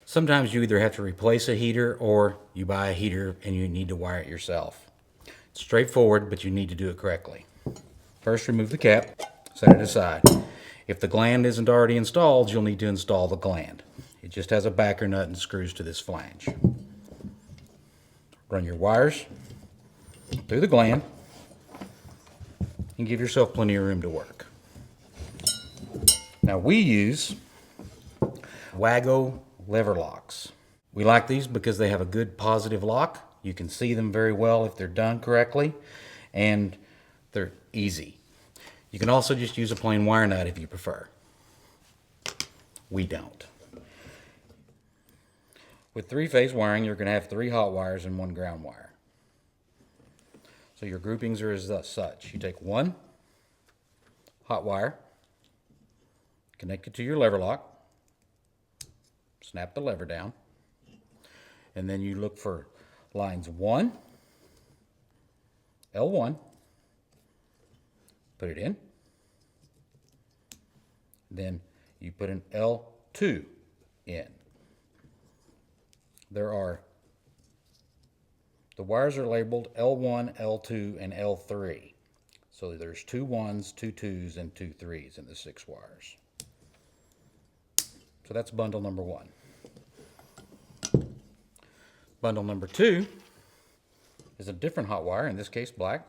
Sometimes you either have to replace a heater or you buy a heater and you need to wire it yourself. It's straightforward, but you need to do it correctly. First, remove the cap, set it aside. If the gland isn't already installed, you'll need to install the gland. It just has a backer nut and screws to this flange. Run your wires through the gland and give yourself plenty of room to work. Now we use Wago lever locks. We like these because they have a good positive lock. You can see them very well if they're done correctly, and they're easy. You can also just use a plain wire nut if you prefer. We don't. With three-phase wiring, you're going to have 3 hot wires and 1 ground wire. So your groupings are as such. You take 1 hot wire, connect it to your lever lock, snap the lever down, and then you look for lines 1, L1, put it in, then you put an L2 in. The wires are labeled L1, L2, and L3. So there's 2 1s, 2 2s, and 2 3s in the 6 wires. So that's bundle number 1. Bundle number 2 is a different hot wire, in this case black.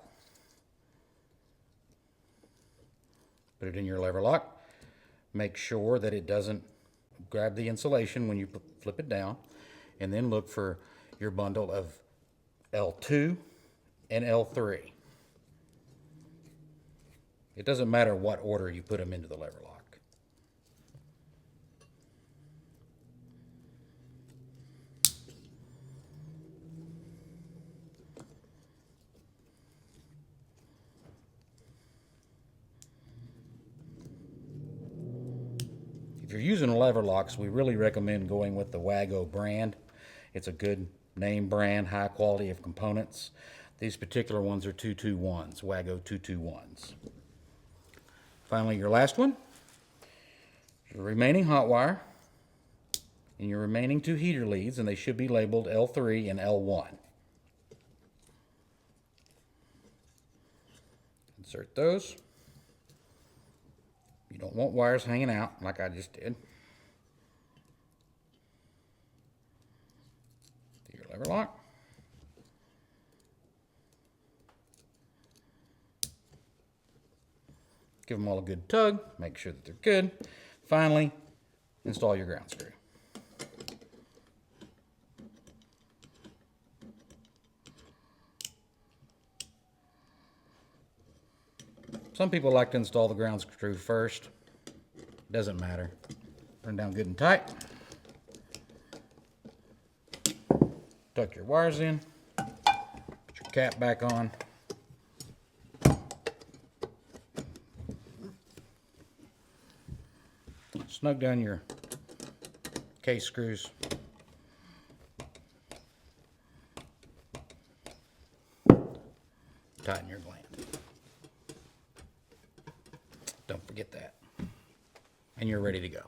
Put it in your lever lock. Make sure that it doesn't grab the insulation when you flip it down, and then look for your bundle of L2 and L3. It doesn't matter what order you put them into the lever lock. If you're using lever locks, we really recommend going with the Wago brand. It's a good name brand, high quality of components. These particular ones are 221s, Wago 221s. Finally, your last one, your remaining hot wire, and your remaining 2 heater leads, and they should be labeled L3 and L1. Insert those. You don't want wires hanging out like I just did. To your lever lock. Give them all a good tug. Make sure that they're good. Finally, install your ground screw. Some people like to install the ground screw first. Doesn't matter. Turn down good and tight. Tuck your wires in. Put your cap back on. Snug down your case screws. Tighten your gland. Don't forget that. And you're ready to go.